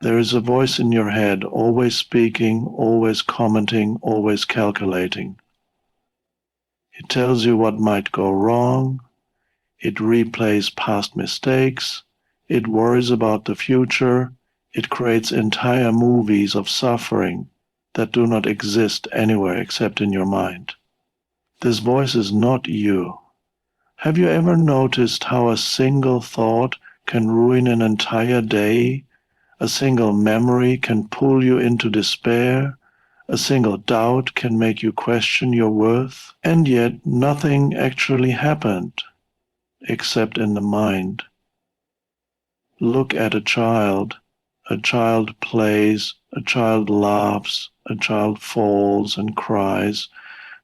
There is a voice in your head, always speaking, always commenting, always calculating. It tells you what might go wrong. It replays past mistakes. It worries about the future. It creates entire movies of suffering that do not exist anywhere except in your mind. This voice is not you. Have you ever noticed how a single thought can ruin an entire day? A single memory can pull you into despair. A single doubt can make you question your worth. And yet nothing actually happened, except in the mind. Look at a child. A child plays, a child laughs, a child falls and cries,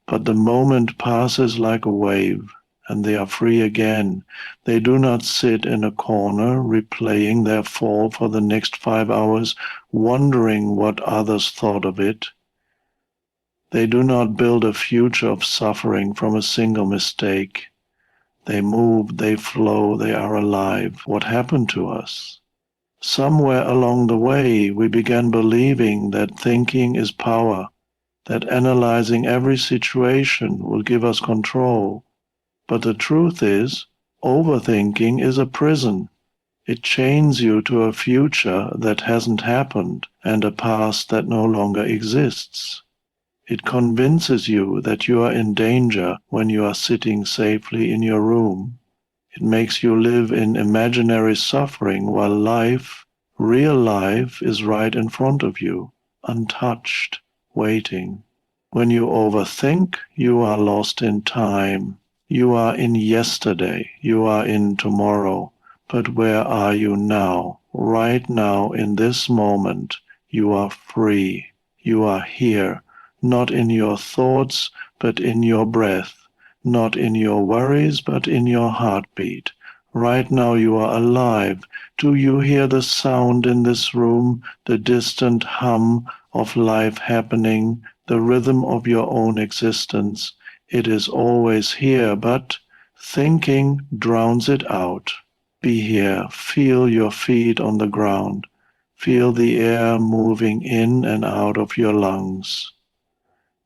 but the moment passes like a wave, and they are free again. They do not sit in a corner replaying their fall for the next 5 hours, wondering what others thought of it. They do not build a future of suffering from a single mistake. They move, they flow, they are alive. What happened to us? Somewhere along the way, we began believing that thinking is power, that analyzing every situation will give us control. But the truth is, overthinking is a prison. It chains you to a future that hasn't happened and a past that no longer exists. It convinces you that you are in danger when you are sitting safely in your room. It makes you live in imaginary suffering while life, real life, is right in front of you, untouched, waiting. When you overthink, you are lost in time. You are in yesterday, you are in tomorrow. But where are you now? Right now, in this moment, you are free. You are here, not in your thoughts, but in your breath. Not in your worries, but in your heartbeat. Right now you are alive. Do you hear the sound in this room, the distant hum of life happening, the rhythm of your own existence? It is always here, but thinking drowns it out. Be here. Feel your feet on the ground. Feel the air moving in and out of your lungs.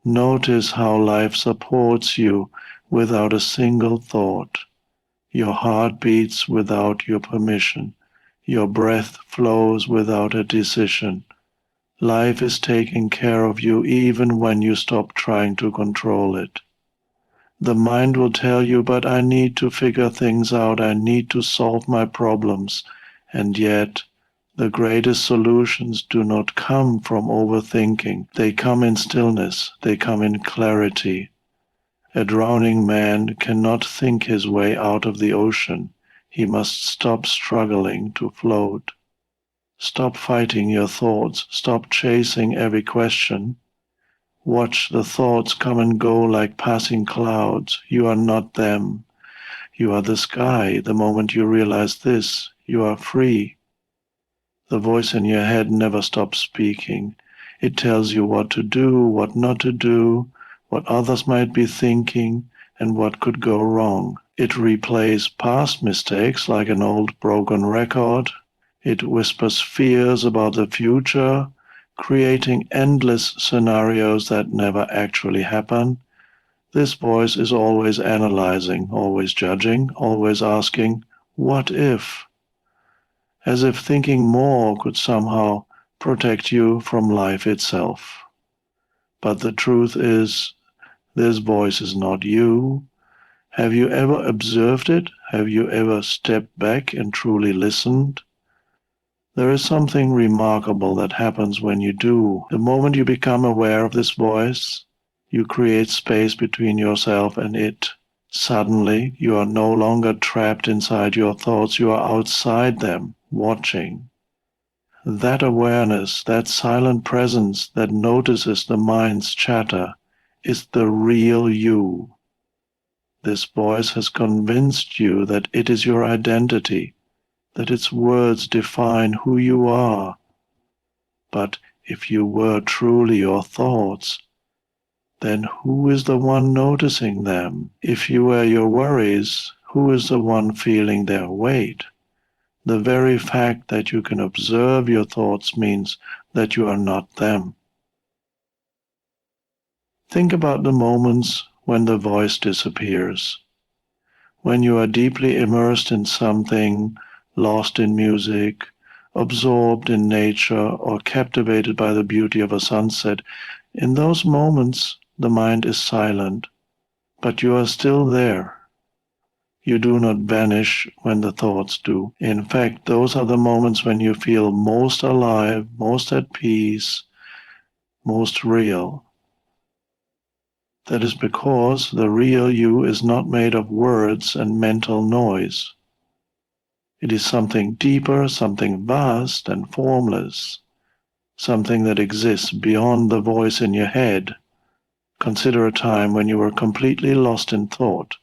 Notice how life supports you without a single thought. Your heart beats without your permission. Your breath flows without a decision. Life is taking care of you even when you stop trying to control it. The mind will tell you, but I need to figure things out. I need to solve my problems. And yet, the greatest solutions do not come from overthinking. They come in stillness. They come in clarity. A drowning man cannot think his way out of the ocean. He must stop struggling to float. Stop fighting your thoughts. Stop chasing every question. Watch the thoughts come and go like passing clouds. You are not them. You are the sky. The moment you realize this, you are free. The voice in your head never stops speaking. It tells you what to do, what not to do, what others might be thinking, and what could go wrong. It replays past mistakes like an old broken record. It whispers fears about the future, creating endless scenarios that never actually happen. This voice is always analyzing, always judging, always asking, what if? As if thinking more could somehow protect you from life itself. But the truth is, this voice is not you. Have you ever observed it? Have you ever stepped back and truly listened? There is something remarkable that happens when you do. The moment you become aware of this voice, you create space between yourself and it. Suddenly, you are no longer trapped inside your thoughts, you are outside them, watching. That awareness, that silent presence that notices the mind's chatter, is the real you. This voice has convinced you that it is your identity, that its words define who you are. But if you were truly your thoughts, then who is the one noticing them? If you were your worries, who is the one feeling their weight? The very fact that you can observe your thoughts means that you are not them. Think about the moments when the voice disappears, when you are deeply immersed in something, lost in music, absorbed in nature, or captivated by the beauty of a sunset. In those moments, the mind is silent, but you are still there. You do not vanish when the thoughts do. In fact, those are the moments when you feel most alive, most at peace, most real. That is because the real you is not made of words and mental noise. It is something deeper, something vast and formless, something that exists beyond the voice in your head. Consider a time when you were completely lost in thought,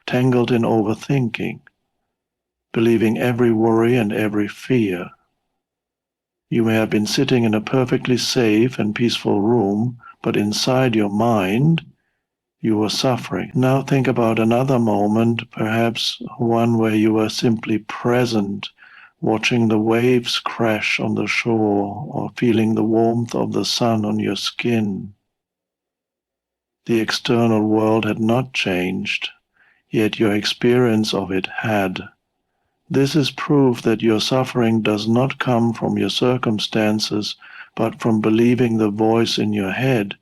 tangled in overthinking, believing every worry and every fear. You may have been sitting in a perfectly safe and peaceful room, but inside your mind, you were suffering. Now think about another moment, perhaps one where you were simply present, watching the waves crash on the shore or feeling the warmth of the sun on your skin. The external world had not changed, yet your experience of it had. This is proof that your suffering does not come from your circumstances, but from believing the voice in your head.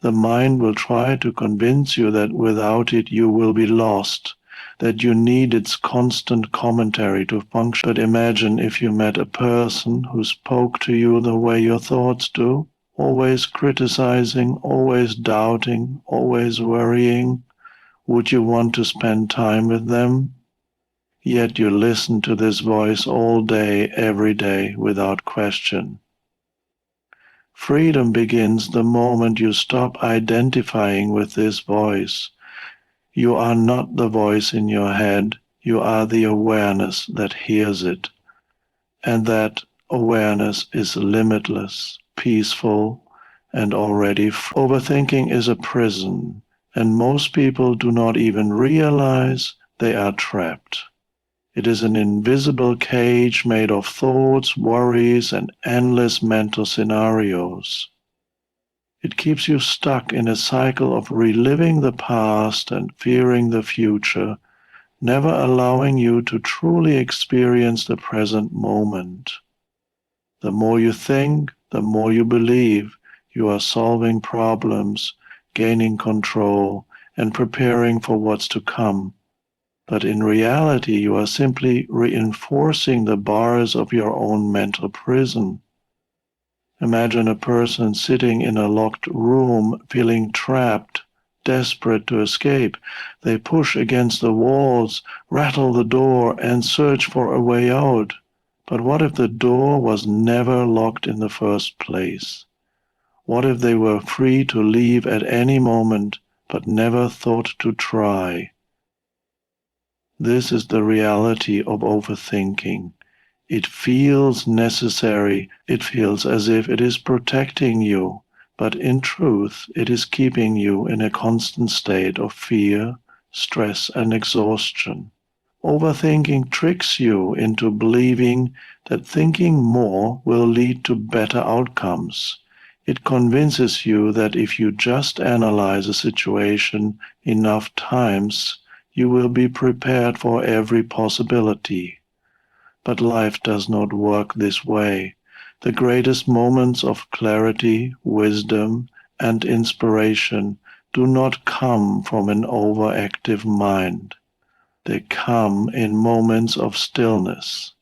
The mind will try to convince you that without it you will be lost, that you need its constant commentary to function. But imagine if you met a person who spoke to you the way your thoughts do, always criticizing, always doubting, always worrying. Would you want to spend time with them? Yet you listen to this voice all day, every day, without question. Freedom begins the moment you stop identifying with this voice. You are not the voice in your head, you are the awareness that hears it. And that awareness is limitless, peaceful, and already free. Overthinking is a prison, and most people do not even realize they are trapped. It is an invisible cage made of thoughts, worries, and endless mental scenarios. It keeps you stuck in a cycle of reliving the past and fearing the future, never allowing you to truly experience the present moment. The more you think, the more you believe you are solving problems, gaining control, and preparing for what's to come. But in reality, you are simply reinforcing the bars of your own mental prison. Imagine a person sitting in a locked room, feeling trapped, desperate to escape. They push against the walls, rattle the door, and search for a way out. But what if the door was never locked in the first place? What if they were free to leave at any moment, but never thought to try? This is the reality of overthinking. It feels necessary, it feels as if it is protecting you, but in truth it is keeping you in a constant state of fear, stress, and exhaustion. Overthinking tricks you into believing that thinking more will lead to better outcomes. It convinces you that if you just analyze a situation enough times, you will be prepared for every possibility. But life does not work this way. The greatest moments of clarity, wisdom, and inspiration do not come from an overactive mind. They come in moments of stillness.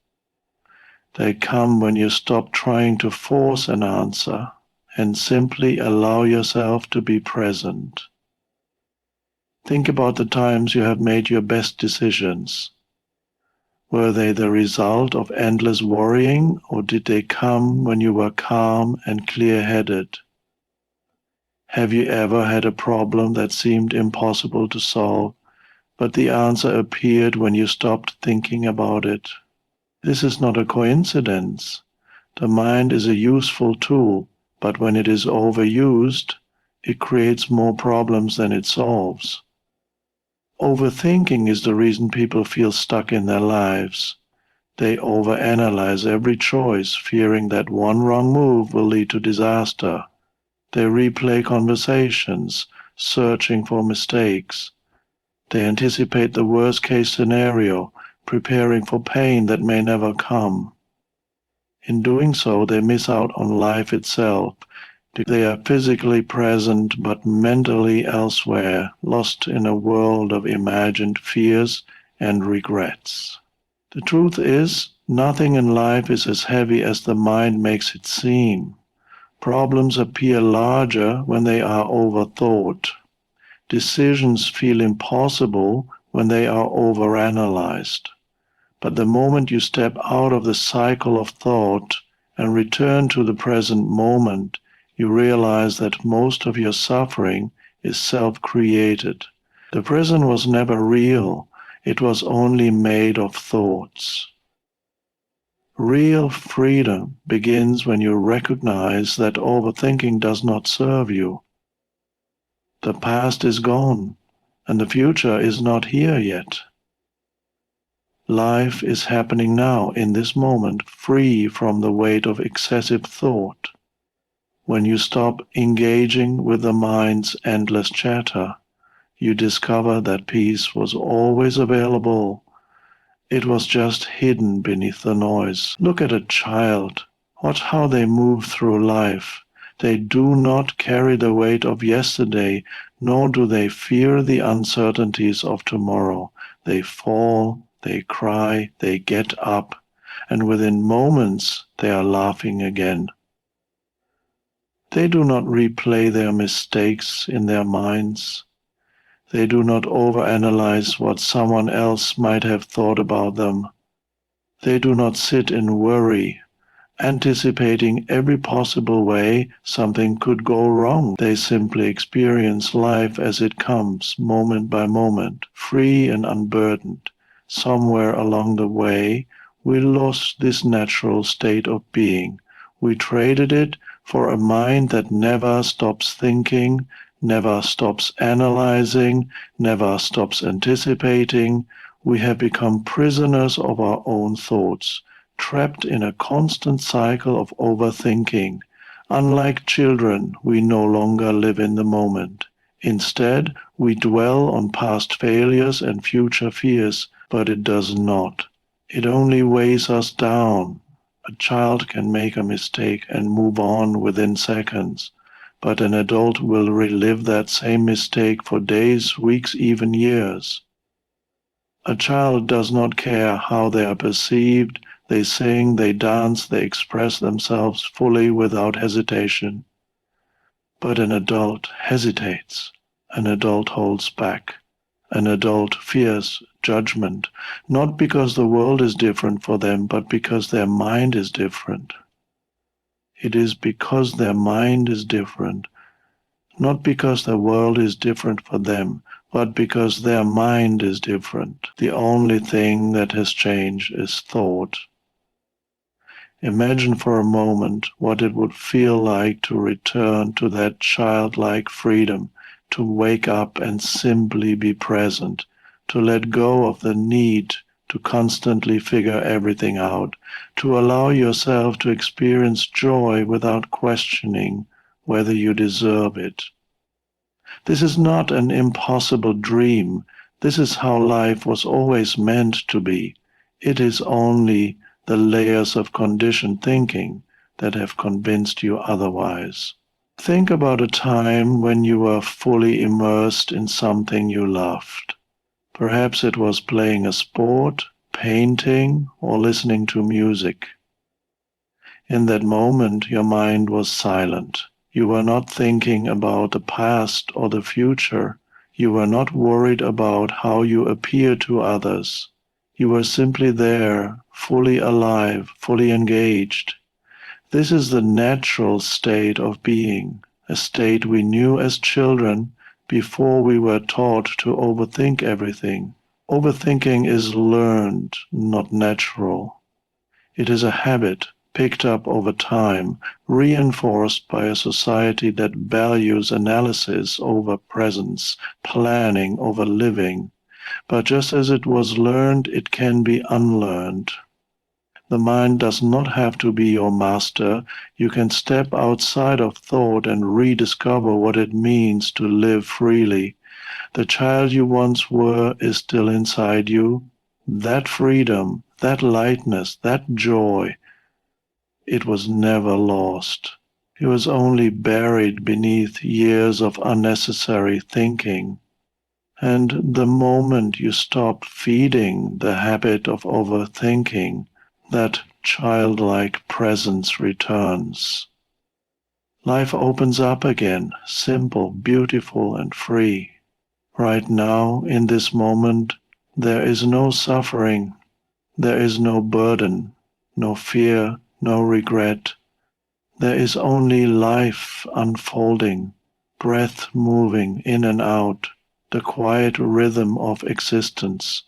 They come when you stop trying to force an answer and simply allow yourself to be present. Think about the times you have made your best decisions. Were they the result of endless worrying, or did they come when you were calm and clear-headed? Have you ever had a problem that seemed impossible to solve, but the answer appeared when you stopped thinking about it? This is not a coincidence. The mind is a useful tool, but when it is overused, it creates more problems than it solves. Overthinking is the reason people feel stuck in their lives. They overanalyze every choice, fearing that one wrong move will lead to disaster. They replay conversations, searching for mistakes. They anticipate the worst-case scenario, preparing for pain that may never come. In doing so, they miss out on life itself. They are physically present but mentally elsewhere, lost in a world of imagined fears and regrets. The truth is, nothing in life is as heavy as the mind makes it seem. Problems appear larger when they are overthought. Decisions feel impossible when they are overanalyzed. But the moment you step out of the cycle of thought and return to the present moment, you realize that most of your suffering is self-created. The present was never real. It was only made of thoughts. Real freedom begins when you recognize that overthinking does not serve you. The past is gone, and the future is not here yet. Life is happening now, in this moment, free from the weight of excessive thought. When you stop engaging with the mind's endless chatter, you discover that peace was always available. It was just hidden beneath the noise. Look at a child. Watch how they move through life. They do not carry the weight of yesterday, nor do they fear the uncertainties of tomorrow. They fall, they cry, they get up, and within moments they are laughing again. They do not replay their mistakes in their minds. They do not overanalyze what someone else might have thought about them. They do not sit in worry, anticipating every possible way something could go wrong. They simply experience life as it comes, moment by moment, free and unburdened. Somewhere along the way, we lost this natural state of being. We traded it for a mind that never stops thinking, never stops analyzing, never stops anticipating. We have become prisoners of our own thoughts, trapped in a constant cycle of overthinking. Unlike children, we no longer live in the moment. Instead, we dwell on past failures and future fears, but it does not. It only weighs us down. A child can make a mistake and move on within seconds, but an adult will relive that same mistake for days, weeks, even years. A child does not care how they are perceived. They sing, they dance, they express themselves fully without hesitation. But an adult hesitates. An adult holds back. An adult fears judgment, not because the world is different for them, but because their mind is different. It is because their mind is different, not because the world is different for them, but because their mind is different. The only thing that has changed is thought. Imagine for a moment what it would feel like to return to that childlike freedom, to wake up and simply be present, to let go of the need to constantly figure everything out, to allow yourself to experience joy without questioning whether you deserve it. This is not an impossible dream. This is how life was always meant to be. It is only the layers of conditioned thinking that have convinced you otherwise. Think about a time when you were fully immersed in something you loved. Perhaps it was playing a sport, painting, or listening to music. In that moment, your mind was silent. You were not thinking about the past or the future. You were not worried about how you appear to others. You were simply there, fully alive, fully engaged. This is the natural state of being, a state we knew as children before we were taught to overthink everything. Overthinking is learned, not natural. It is a habit picked up over time, reinforced by a society that values analysis over presence, planning over living. But just as it was learned, it can be unlearned. The mind does not have to be your master. You can step outside of thought and rediscover what it means to live freely. The child you once were is still inside you. That freedom, that lightness, that joy, it was never lost. It was only buried beneath years of unnecessary thinking. And the moment you stop feeding the habit of overthinking, that childlike presence returns. Life opens up again, simple, beautiful, and free. Right now, in this moment, there is no suffering, there is no burden, no fear, no regret. There is only life unfolding, breath moving in and out, the quiet rhythm of existence.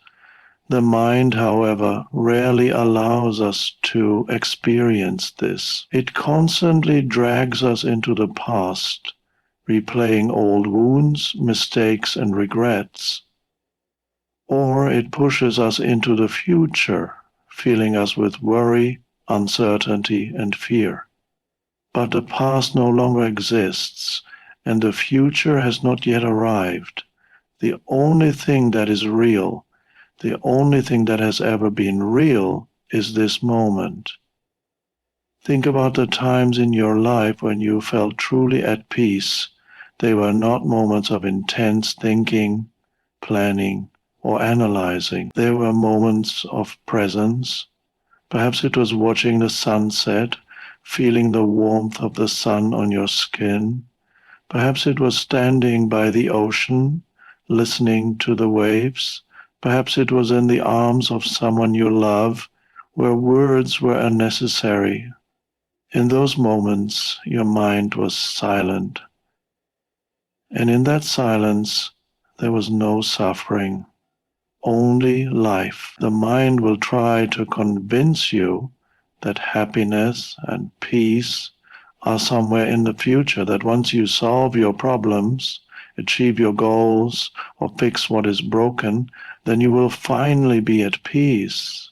The mind, however, rarely allows us to experience this. It constantly drags us into the past, replaying old wounds, mistakes, and regrets. Or it pushes us into the future, filling us with worry, uncertainty, and fear. But the past no longer exists, and the future has not yet arrived. The only thing that is real, the only thing that has ever been real, is this moment. Think about the times in your life when you felt truly at peace. They were not moments of intense thinking, planning, or analyzing. They were moments of presence. Perhaps it was watching the sunset, feeling the warmth of the sun on your skin. Perhaps it was standing by the ocean, listening to the waves. Perhaps it was in the arms of someone you love, where words were unnecessary. In those moments, your mind was silent. And in that silence, there was no suffering, only life. The mind will try to convince you that happiness and peace are somewhere in the future, that once you solve your problems, achieve your goals, or fix what is broken, then you will finally be at peace.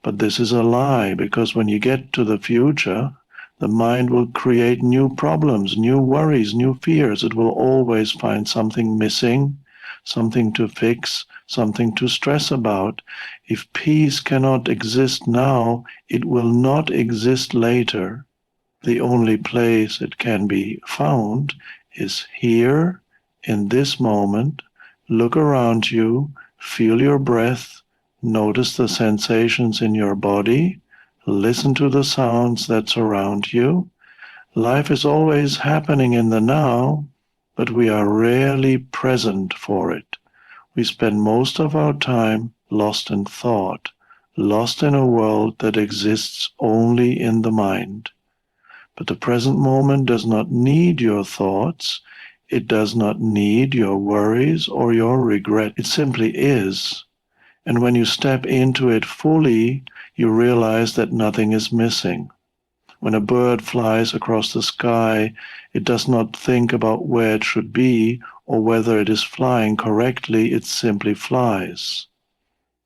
But this is a lie, because when you get to the future, the mind will create new problems, new worries, new fears. It will always find something missing, something to fix, something to stress about. If peace cannot exist now, it will not exist later. The only place it can be found is here, in this moment. Look around you, feel your breath, notice the sensations in your body, listen to the sounds that surround you. Life is always happening in the now, but we are rarely present for it. We spend most of our time lost in thought, lost in a world that exists only in the mind. But the present moment does not need your thoughts. It does not need your worries or your regret. It simply is. And when you step into it fully, you realize that nothing is missing. When a bird flies across the sky, it does not think about where it should be or whether it is flying correctly. It simply flies.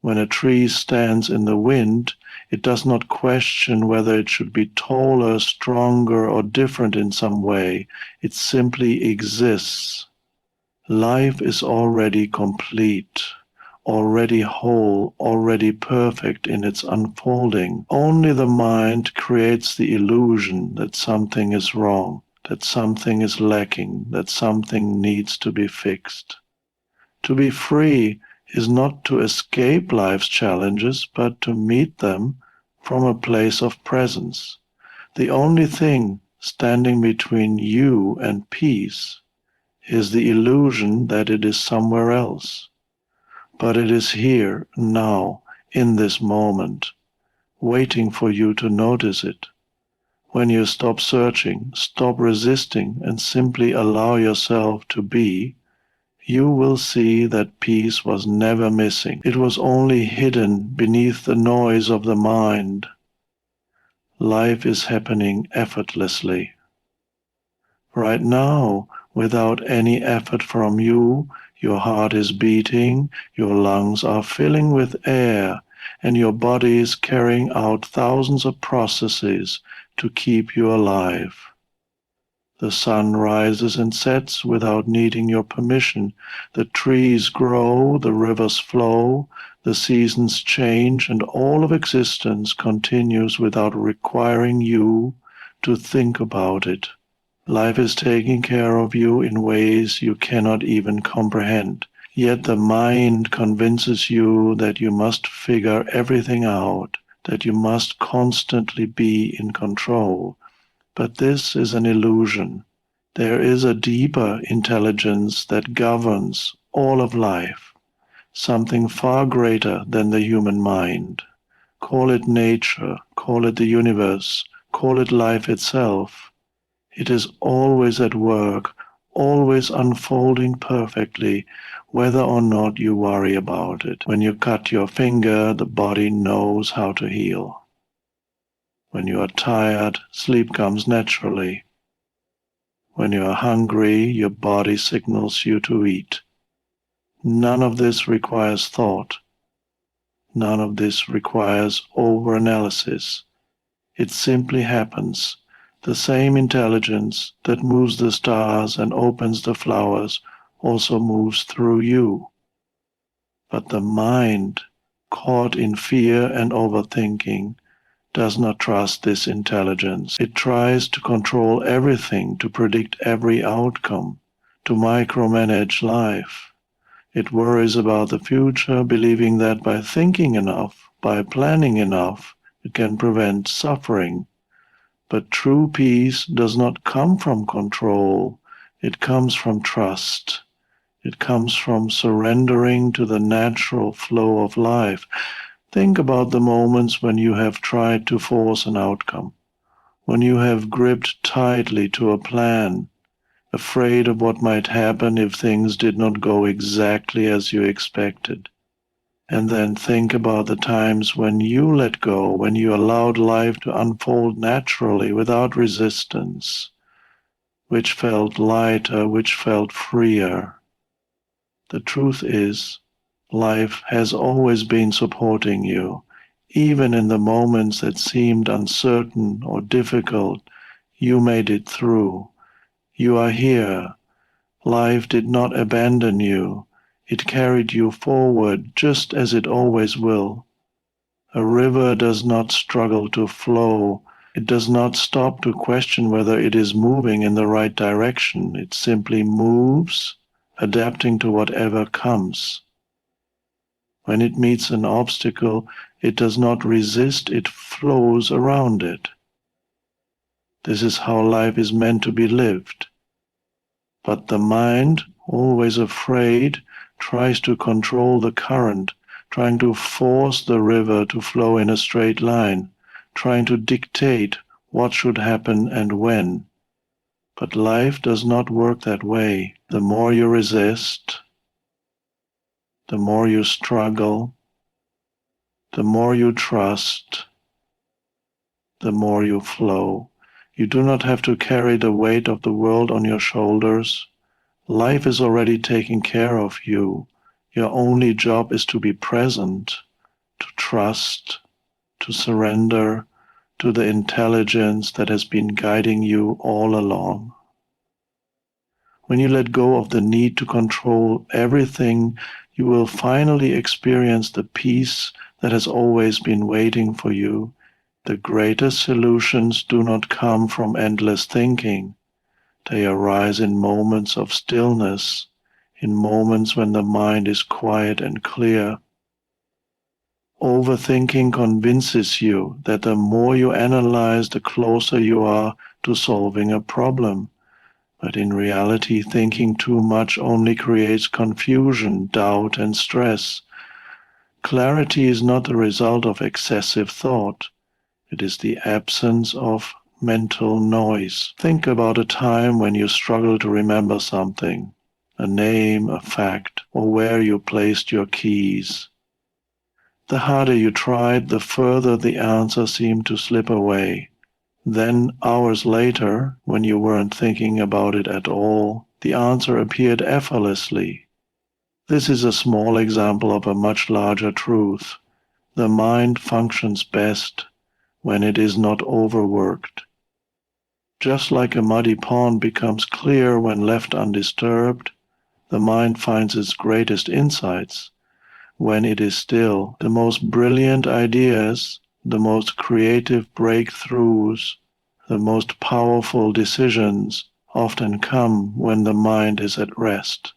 When a tree stands in the wind, it does not question whether it should be taller, stronger, or different in some way. It simply exists. Life is already complete, already whole, already perfect in its unfolding. Only the mind creates the illusion that something is wrong, that something is lacking, that something needs to be fixed. To be free is not to escape life's challenges, but to meet them from a place of presence. The only thing standing between you and peace is the illusion that it is somewhere else. But it is here, now, in this moment, waiting for you to notice it. When you stop searching, stop resisting, and simply allow yourself to be, you will see that peace was never missing. It was only hidden beneath the noise of the mind. Life is happening effortlessly. Right now, without any effort from you, your heart is beating, your lungs are filling with air, and your body is carrying out thousands of processes to keep you alive. The sun rises and sets without needing your permission. The trees grow, the rivers flow, the seasons change, and all of existence continues without requiring you to think about it. Life is taking care of you in ways you cannot even comprehend. Yet the mind convinces you that you must figure everything out, that you must constantly be in control. But this is an illusion. There is a deeper intelligence that governs all of life, something far greater than the human mind. Call it nature, call it the universe, call it life itself. It is always at work, always unfolding perfectly, whether or not you worry about it. When you cut your finger, the body knows how to heal. When you are tired, sleep comes naturally. When you are hungry, your body signals you to eat. None of this requires thought. None of this requires overanalysis. It simply happens. The same intelligence that moves the stars and opens the flowers also moves through you. But the mind, caught in fear and overthinking, does not trust this intelligence. It tries to control everything, to predict every outcome, to micromanage life. It worries about the future, believing that by thinking enough, by planning enough, it can prevent suffering. But true peace does not come from control. It comes from trust. It comes from surrendering to the natural flow of life. Think about the moments when you have tried to force an outcome, when you have gripped tightly to a plan, afraid of what might happen if things did not go exactly as you expected. And then think about the times when you let go, when you allowed life to unfold naturally without resistance, which felt lighter, which felt freer. The truth is, life has always been supporting you. Even in the moments that seemed uncertain or difficult, you made it through. You are here. Life did not abandon you. It carried you forward just as it always will. A river does not struggle to flow. It does not stop to question whether it is moving in the right direction. It simply moves, adapting to whatever comes. When it meets an obstacle, it does not resist, it flows around it. This is how life is meant to be lived. But the mind, always afraid, tries to control the current, trying to force the river to flow in a straight line, trying to dictate what should happen and when. But life does not work that way. The more you resist, the more you struggle, the more you trust, the more you flow. You do not have to carry the weight of the world on your shoulders. Life is already taking care of you. Your only job is to be present, to trust, to surrender to the intelligence that has been guiding you all along. When you let go of the need to control everything, you will finally experience the peace that has always been waiting for you. The greatest solutions do not come from endless thinking. They arise in moments of stillness, in moments when the mind is quiet and clear. Overthinking convinces you that the more you analyze, the closer you are to solving a problem. But in reality, thinking too much only creates confusion, doubt, and stress. Clarity is not the result of excessive thought. It is the absence of mental noise. Think about a time when you struggle to remember something, a name, a fact, or where you placed your keys. The harder you tried, the further the answer seemed to slip away. Then, hours later, when you weren't thinking about it at all, the answer appeared effortlessly. This is a small example of a much larger truth. The mind functions best when it is not overworked. Just like a muddy pond becomes clear when left undisturbed, the mind finds its greatest insights when it is still. The most brilliant ideas, the most creative breakthroughs, the most powerful decisions often come when the mind is at rest.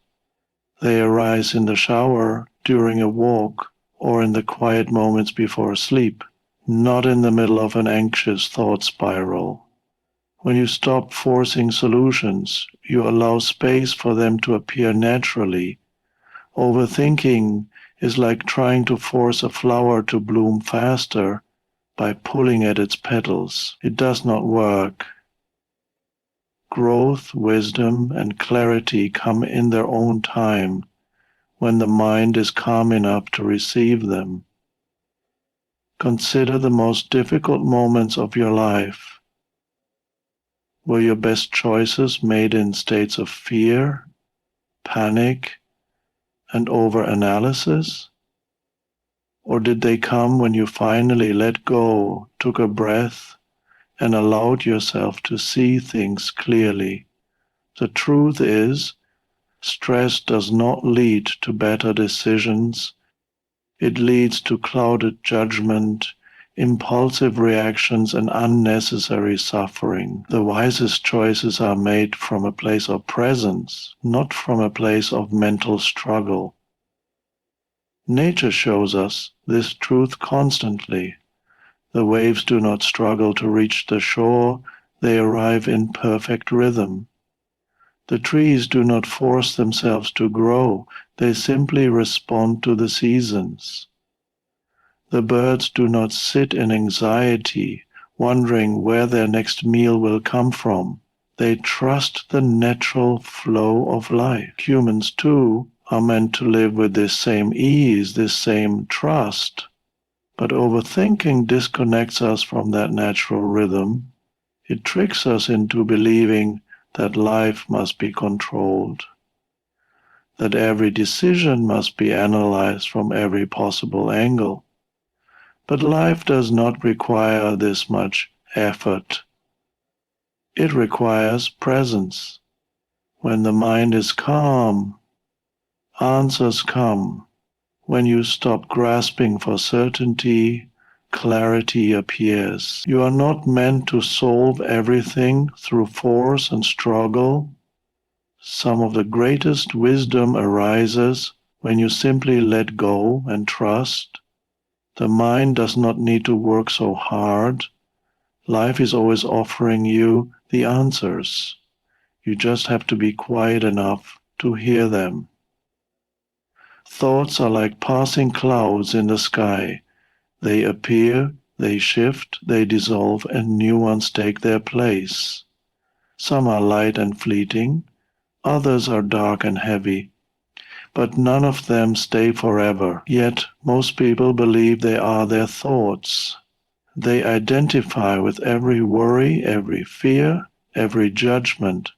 They arise in the shower, during a walk, or in the quiet moments before sleep, not in the middle of an anxious thought spiral. When you stop forcing solutions, you allow space for them to appear naturally. Overthinking is like trying to force a flower to bloom faster by pulling at its petals. It does not work. Growth, wisdom, and clarity come in their own time when the mind is calm enough to receive them. Consider the most difficult moments of your life. Were your best choices made in states of fear, panic, and overanalysis? Or did they come when you finally let go, took a breath, and allowed yourself to see things clearly? The truth is, stress does not lead to better decisions. It leads to clouded judgment, impulsive reactions, and unnecessary suffering. The wisest choices are made from a place of presence, not from a place of mental struggle. Nature shows us this truth constantly. The waves do not struggle to reach the shore, they arrive in perfect rhythm. The trees do not force themselves to grow, they simply respond to the seasons. The birds do not sit in anxiety, wondering where their next meal will come from. They trust the natural flow of life. Humans, too, are meant to live with this same ease, this same trust. But overthinking disconnects us from that natural rhythm. It tricks us into believing that life must be controlled, that every decision must be analyzed from every possible angle. But life does not require this much effort. It requires presence. When the mind is calm, answers come. When you stop grasping for certainty, clarity appears. You are not meant to solve everything through force and struggle. Some of the greatest wisdom arises when you simply let go and trust. The mind does not need to work so hard. Life is always offering you the answers. You just have to be quiet enough to hear them. Thoughts are like passing clouds in the sky. They appear, they shift, they dissolve, and new ones take their place. Some are light and fleeting, others are dark and heavy, but none of them stay forever. Yet most people believe they are their thoughts. They identify with every worry, every fear, every judgment,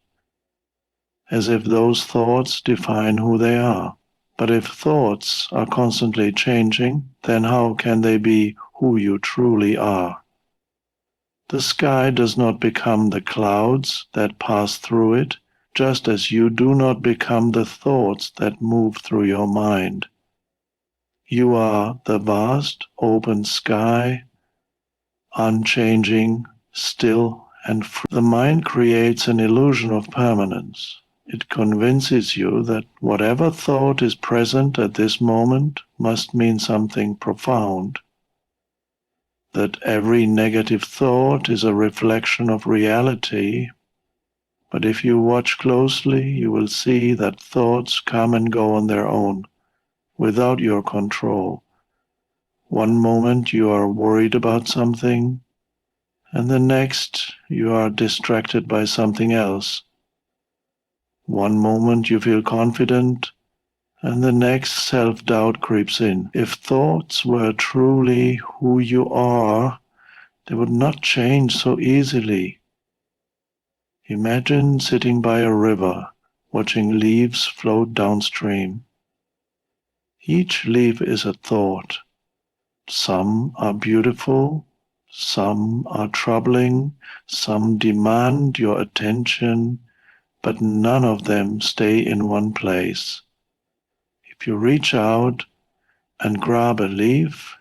as if those thoughts define who they are. But if thoughts are constantly changing, then how can they be who you truly are? The sky does not become the clouds that pass through it, just as you do not become the thoughts that move through your mind. You are the vast, open sky, unchanging, still, and free. The mind creates an illusion of permanence. It convinces you that whatever thought is present at this moment must mean something profound, that every negative thought is a reflection of reality. But if you watch closely, you will see that thoughts come and go on their own, without your control. One moment you are worried about something, and the next you are distracted by something else. One moment you feel confident, and the next self-doubt creeps in. If thoughts were truly who you are, they would not change so easily. Imagine sitting by a river, watching leaves float downstream. Each leaf is a thought, Some are beautiful, some are troubling, some demand your attention, but none of them stay in one place. If you reach out and grab a leaf,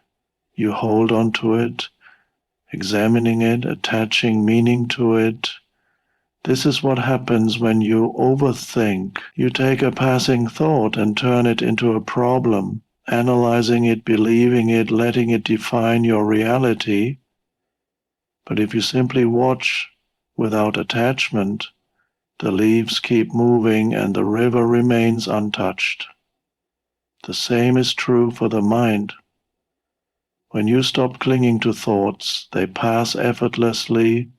you hold on to it, examining it, attaching meaning to it. This is what happens when you overthink. You take a passing thought and turn it into a problem, analyzing it, believing it, letting it define your reality. But if you simply watch without attachment, the leaves keep moving and the river remains untouched. The same is true for the mind. When you stop clinging to thoughts, they pass effortlessly,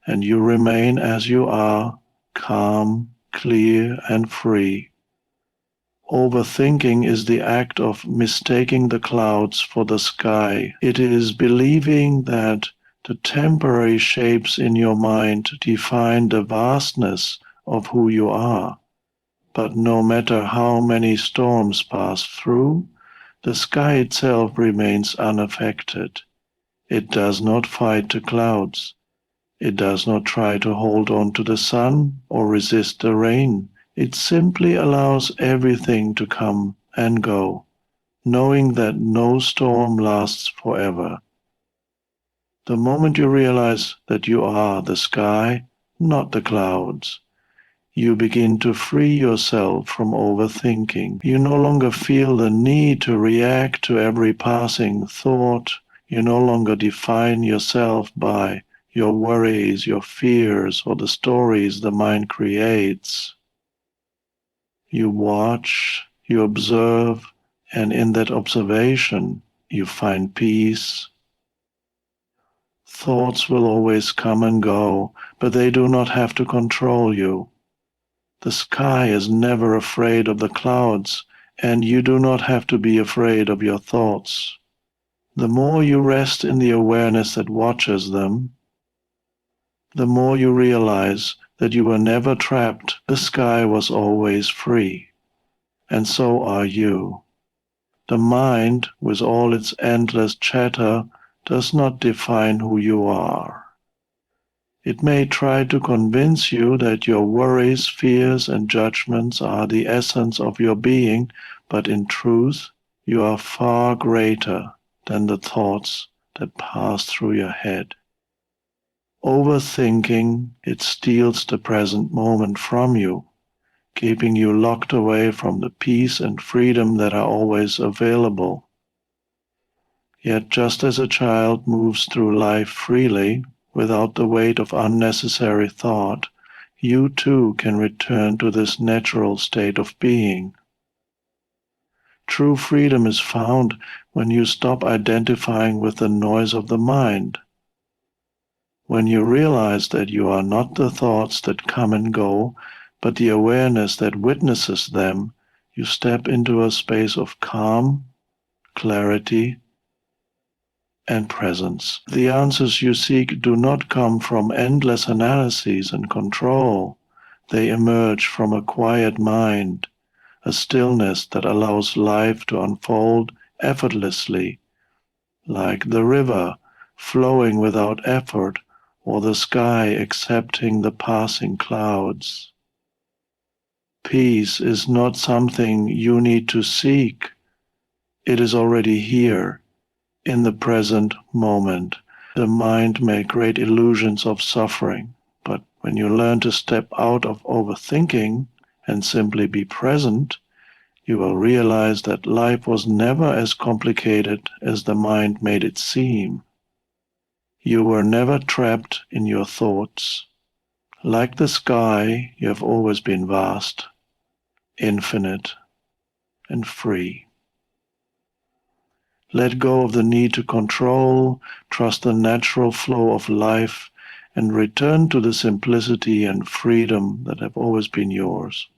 and you remain as you are, calm, clear, and free. Overthinking is the act of mistaking the clouds for the sky. It is believing that the temporary shapes in your mind define the vastness of who you are. But no matter how many storms pass through, the sky itself remains unaffected. It does not fight the clouds. It does not try to hold on to the sun or resist the rain. It simply allows everything to come and go, knowing that no storm lasts forever. The moment you realize that you are the sky, not the clouds, you begin to free yourself from overthinking. You no longer feel the need to react to every passing thought. You no longer define yourself by your worries, your fears, or the stories the mind creates. You watch, you observe, and in that observation, you find peace. Thoughts will always come and go, but they do not have to control you. The sky is never afraid of the clouds, and you do not have to be afraid of your thoughts. The more you rest in the awareness that watches them, the more you realize that you were never trapped. The sky was always free, and so are you. The mind, with all its endless chatter, does not define who you are. It may try to convince you that your worries, fears, and judgments are the essence of your being, but in truth, you are far greater than the thoughts that pass through your head. Overthinking, it steals the present moment from you, keeping you locked away from the peace and freedom that are always available. Yet just as a child moves through life freely, without the weight of unnecessary thought, you too can return to this natural state of being. True freedom is found when you stop identifying with the noise of the mind. When you realize that you are not the thoughts that come and go, but the awareness that witnesses them, you step into a space of calm, clarity, and presence. The answers you seek do not come from endless analyses and control. They emerge from a quiet mind, a stillness that allows life to unfold effortlessly, like the river flowing without effort, or the sky accepting the passing clouds. Peace is not something you need to seek. It is already here, in the present moment. The mind may create illusions of suffering, but when you learn to step out of overthinking and simply be present, you will realize that life was never as complicated as the mind made it seem. You were never trapped in your thoughts. Like the sky, you have always been vast, infinite, and free. Let go of the need to control, trust the natural flow of life, and return to the simplicity and freedom that have always been yours.